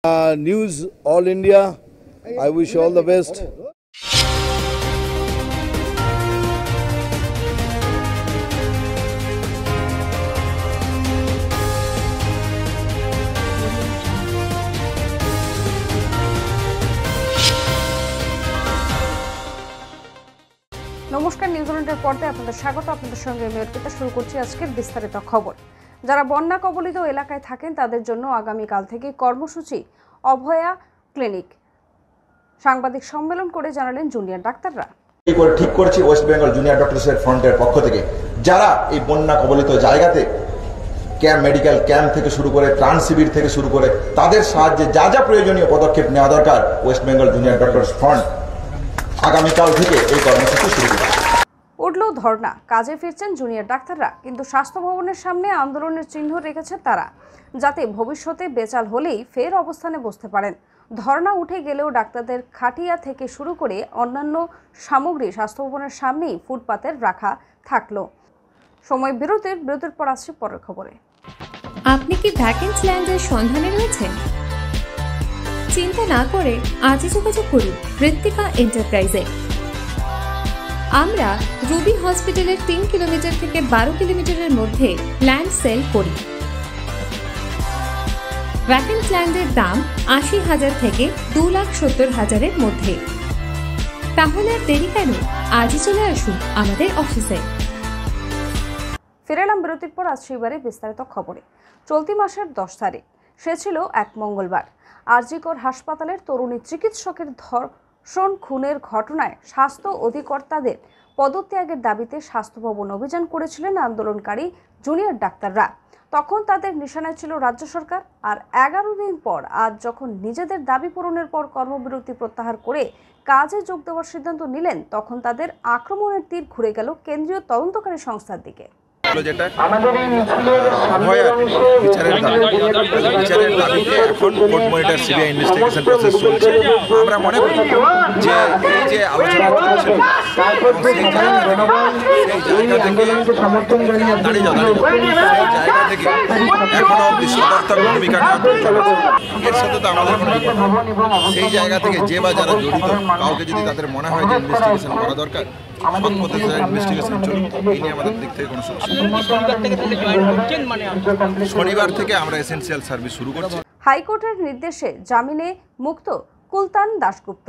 News All India, I wish all the best. নমস্কার, নিউজিল্যান্ডের পর্দায় আপনাদের স্বাগত। আপনাদের সঙ্গে আমি অর্পিতা। শুরু করছি আজকের বিস্তারিত খবর। যারা বন্যা কবলিত এলাকায় থাকেন তাদের জন্য আগামীকাল থেকে কর্মসূচি অভয়া ক্লিনিক। সাংবাদিক সম্মেলন করে জানালেন জুনিয়র ডাক্তাররা। ঠিক করছি ওয়েস্ট বেঙ্গল জুনিয়র ডক্টরসের ফ্রন্টের পক্ষ থেকে যারা এই বন্যা কবলিত জায়গাতে ক্যাম্প, মেডিকেল ক্যাম্প থেকে শুরু করে ত্রাণ শিবির থেকে শুরু করে তাদের সাহায্যে যা যা প্রয়োজনীয় পদক্ষেপ নেওয়া দরকার, West Bengal junior doctors front আগামীকাল থেকে এই কর্মসূচি শুরু করবে। উঠল ধর্ণা, কাজে ফিরছেন জুনিয়র ডাক্তাররা, কিন্তু স্বাস্থ্য ভবনের সামনে আন্দোলনের চিহ্ন রেখেছে তারা, যাতে ভবিষ্যতে বেচাল হলেই ফের অবস্থানে বসতে পারেন। ধর্ণা উঠে গেলেও ডাক্তারদের খাটিয়া থেকে শুরু করে অন্যান্য সামগ্রী স্বাস্থ্য ভবনের সামনেই ফুটপাতের রাখা থাকলো। সময় বিরতির পর আসছে পরের খবরে। আপনি কি ভ্যাকেন্সি ল্যান্ডের সন্ধানে রয়েছেন? চিন্তা না করে আজই যোগাযোগ করুন ঋত্বিকা এন্টারপ্রাইজে। আমরা রুবি হসপিটালের 3 কিলোমিটার থেকে 12 কিলোমিটারের মধ্যে ল্যান্ড সেল করি। ভ্যাকেন্সি ল্যান্ডের দাম 80,000 থেকে 2,70,000-এর মধ্যে। তাহলে আর দেরি কেন, আজই চলে আসুন আমাদের অফিসে। ফিরে এলাম বিরতির পর। আজ এবারে বিস্তারিত খবরে। চলতি মাসের 10 তারিখ, সে ছিল এক মঙ্গলবার, আরজিকর হাসপাতালের তরুণী চিকিৎসকের ধর্ষণ খুনের ঘটনায় স্বাস্থ্য অধিকর্তাদের পদত্যাগের দাবিতে স্বাস্থ্য ভবন অভিযান করেছিলেন আন্দোলনকারী জুনিয়র ডাক্তাররা। তখন তাদের নিশানায় ছিল রাজ্য সরকার। আর 11 দিন পর আজ যখন নিজেদের দাবি পূরণের পর কর্মবিরতি প্রত্যাহার করে কাজে যোগ দেওয়ার সিদ্ধান্ত নিলেন, তখন তাদের আক্রমণের তীর ঘুরে গেল কেন্দ্রীয় তদন্তকারী সংস্থার দিকে। যেটা বিচারের দাবিতে এখন court monitor CBI investigation process চলছে। আমরা মনে করি যে এই যে আলোচনা চলছে সেই জায়গা থেকে এখনো অব্দি সদর্থক ভূমিকা নেওয়া, এর সাথে তো আমাদের সেই জায়গা থেকে যে বা যারা জড়িত কাউকে যদি তাদের মনে হয় যে ইনভেস্টিগেশন করা দরকার, শনিবার থেকে আমরা এসেনশিয়াল সার্ভিস শুরু করছি। হাইকোর্টের নির্দেশে জামিনে মুক্ত কুলতান দাশগুপ্ত।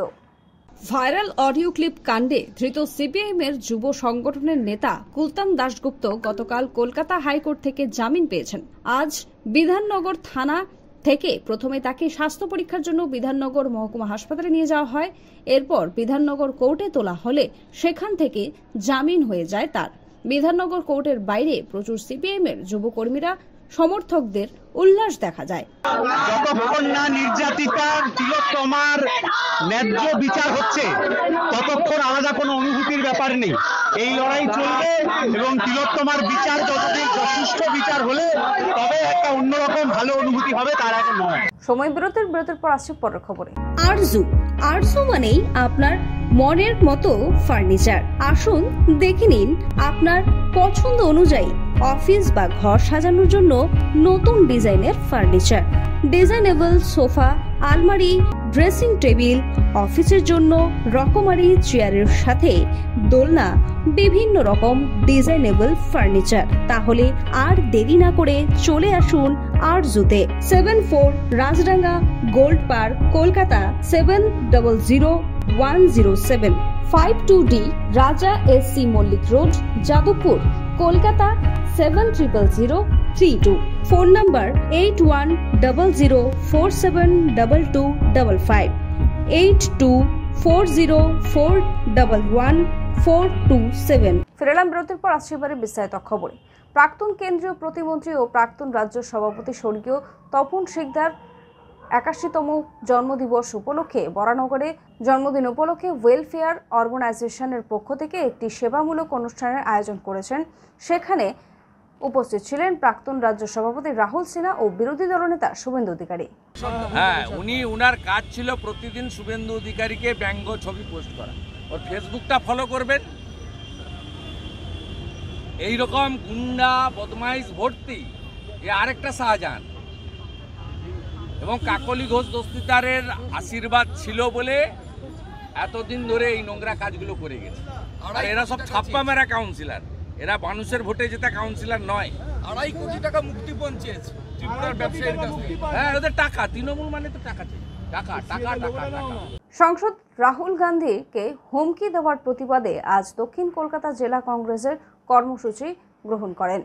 ভাইরাল অডিও ক্লিপ কাণ্ডে ধৃত সিপিআইএমের যুব সংগঠনের নেতা কুলতান দাশগুপ্ত গতকাল কলকাতা হাইকোর্ট থেকে জামিন পেয়েছেন। আজ বিধাননগর থানা থেকে প্রথমে তাকে স্বাস্থ্য পরীক্ষার জন্য বিধাননগর মহকুমা হাসপাতালে নিয়ে যাওয়া হয়। এরপর বিধাননগর কোর্টে তোলা হলে সেখান থেকে জামিন হয়ে যায় তার। বিধাননগর কোর্টের বাইরে প্রচুর সিপিএমের যুবকর্মীরা সমর্থকদের উল্লাস দেখা যায়। যতক্ষণ না নির্যাতিতার তিলোত্তমার ন্যায্য বিচার হচ্ছে ততক্ষণ আলাদা কোনো অনুভূতির ব্যাপার নেই। এই লড়াই চলবে এবং তিলোত্তমার বিচার যতদিন যথেষ্ট বিচার হলে তবে একটা অন্যরকম ভালো অনুভূতি হবে, তার এখন নয়। সময় বিরতির পর আসছে পরের খবরে। আরজু মানেই আপনার মনের মতো ফার্নিচার। আসুন দেখে নিন আপনার পছন্দ অনুযায়ী অফিস বা ঘর সাজানোর জন্য নতুন ডিজাইনের ফার্নিচার। ডিজাইনেবল সোফা, আলমারি, ড্রেসিং টেবিল, অফিসের জন্য রকমারি চেয়ারের সাথে দোলনা, বিভিন্ন রকম ডিজাইনেবল ফার্নিচার। তাহলে আর দেরি না করে চলে আসুন আরজুতে। 74 Rajdanga gold park, Kolkata 700107। 52D Raja SC Mallick road, Jadavpur, Kolkata 700032। Phone number 8100472255, 8240411427। ফিরেলাম বিরতির পর আসছে এবারে বিস্তারিত খবরে। প্রাক্তন কেন্দ্রীয় প্রতিমন্ত্রী ও প্রাক্তন রাজ্য সভাপতি স্বর্গীয় তপন শিকদার 81তম জন্মদিবস উপলক্ষে বরানগরে জন্মদিন উপলক্ষে ওয়েলফেয়ার অর্গানাইজেশনের পক্ষ থেকে একটি সেবামূলক অনুষ্ঠানের আয়োজন করেছেন। সেখানে উপস্থিত ছিলেন প্রাক্তন রাজ্য সভাপতি রাহুল সিনহা ও বিরোধী দলনেতা শুভেন্দু অধিকারী। হ্যাঁ, উনার কাজ ছিল প্রতিদিন শুভেন্দু অধিকারীকে ব্যঙ্গ ছবি পোস্ট করা। ওর ফেসবুকটা ফলো করবেন। এইরকম গুন্ডা বদমাইশ ভর্তি, এ আরেকটা শাহজাহান। এবং কাকলি ঘোষ দস্তিদারের আশীর্বাদ ছিল বলে এতদিন ধরে এই নোংরা কাজগুলো করে গেছে। আর এরা সব ছাপ্পা মেরা কাউন্সিলর, এরা মানুষের ভোটে জেতা কাউন্সিলর নয়। 2.5 কোটি টাকা মুক্তিপণ চেয়েছে ত্রিপুরার ব্যবসায়ীর কাছ থেকে। হ্যাঁ, ওদের টাকা, তৃণমূল মানে তো টাকা চাই, টাকা টাকা টাকা টাকা। সংসদ রাহুল গান্ধীকে হুমকি দেওয়ার প্রতিবাদে আজ দক্ষিণ কলকাতা জেলা কংগ্রেসের কর্মসূচি গ্রহণ করেন।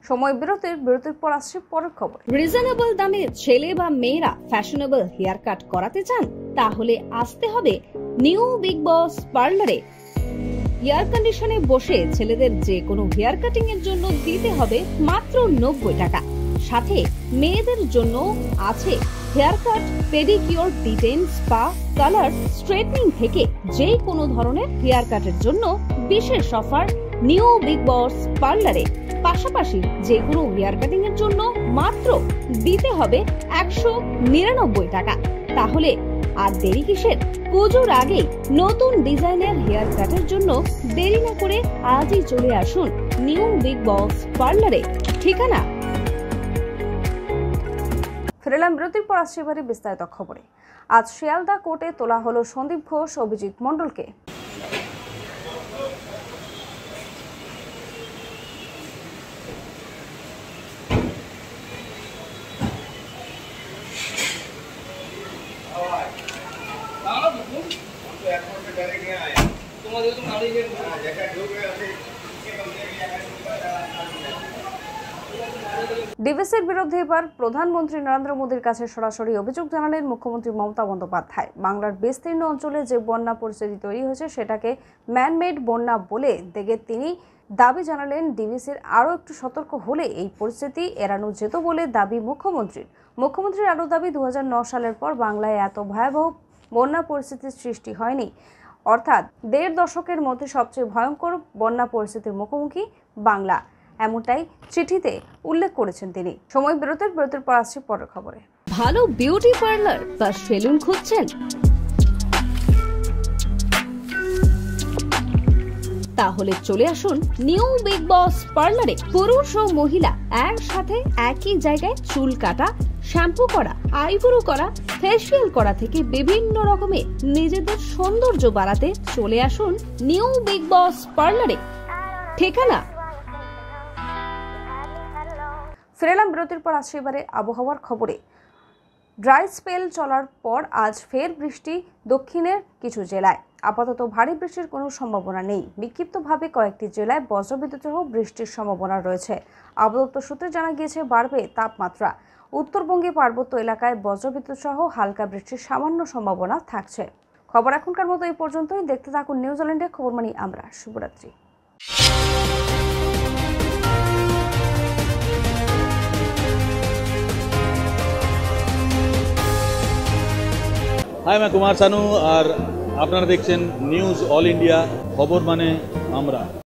সময় বিরতির পর আসছে পরের খবর। রিজনেবল দামে ছেলে বা মেয়েরা ফ্যাশনেবল হেয়ার কাট করাতে চান, তাহলে আসতে হবে নিউ বিগ বস পার্লারে। এয়ার কন্ডিশনে বসে ছেলেদের যে কোনো হেয়ার কাটিং এর জন্য দিতে হবে মাত্র 90 টাকা। সাথে মেয়েদের জন্য আছে হেয়ার কাট, পেডিকিউর, ডিটেন, স্পা, কালার, স্ট্রেটনিং থেকে যে কোনো ধরনের হেয়ার কাটের জন্য বিশেষ অফার নিউ বিগ বস পার্লারে। পাশাপাশি যে কোনো হেয়ার কাটিং এর জন্য মাত্র দিতে হবে 199 টাকা। তাহলে আর দেরি কিসের? পুজোর আগে নতুন ডিজাইনের হেয়ার কাটের জন্য দেরি না করে আজই চলে আসুন নিউ বিগ বস পার্লারে। ঠিকানা। ফিরলাম বিরতির পর আসছে এবারে বিস্তারিত খবরে। আজ শিয়ালদা কোর্টে তোলা হলো সন্দীপ ঘোষ, অভিজিৎ মণ্ডলকে। ডিভিসির বিরুদ্ধে এবার প্রধানমন্ত্রী নরেন্দ্র মোদীর কাছে সরাসরি অভিযোগ জানালেন মুখ্যমন্ত্রী মমতা বন্দ্যোপাধ্যায়। বাংলার বিস্তীর্ণ অঞ্চলে যে বন্যা পরিস্থিতি তৈরি হয়েছে সেটাকে ম্যানমেড বন্যা বলে দেখে তিনি দাবি জানালেন ডিভিসির আরও একটু সতর্ক হলে এই পরিস্থিতি এড়ানো যেত বলে দাবি মুখ্যমন্ত্রীর আরও দাবি 2009 সালের পর বাংলায় এত ভয়াবহ বন্যা পরিস্থিতির সৃষ্টি হয়নি, অর্থাৎ 1.5 দশকের মধ্যে সবচেয়ে ভয়ঙ্কর বন্যা পরিস্থিতির মুখোমুখি বাংলা, এমনটাই চিঠিতে উল্লেখ করেছেন তিনি। সময় বিরতির পর আসছে পরের খবরে। ভালো বিউটি পার্লার বা সেলুন খুঁজছেন? তাহলে চলে আসুন নিউ বিগ বস পার্লারে। পুরুষ ও মহিলা একসাথে একই জায়গায় চুল কাটা, শ্যাম্পু করা, আইব্রো করা, ফেসিয়াল করা থেকে বিভিন্ন রকমের নিজেদের সৌন্দর্য বাড়াতে চলে আসুন নিউ বিগ বস পার্লারে। ঠিকানা। ফিরলাম বিরতির পর আসছে এবারে আবহাওয়ার খবরে। ড্রাই স্পেল চলার পর আজ ফের বৃষ্টি দক্ষিণের কিছু জেলায়। আপাতত ভারী বৃষ্টির কোনো সম্ভাবনা নেই। বিক্ষিপ্তভাবে কয়েকটি জেলায় বজ্রবিদ্যুৎ সহ বৃষ্টির সম্ভাবনা রয়েছে। আবহাওয়া দপ্তর সূত্রে জানা গিয়েছে বাড়বে তাপমাত্রা। উত্তরবঙ্গে পার্বত্য এলাকায় বজ্রবিদ্যুৎ সহ হালকা বৃষ্টির সামান্য সম্ভাবনা থাকছে। খবর এখনকার মতো এই পর্যন্তই। দেখতে থাকুন নিউজিল্যান্ডের খবর মানি আমরা। শুভরাত্রি। हाय मैं कुमार सानू और আপনারা দেখছেন নিউজ অল ইন্ডিয়া খবর মানে আমরা।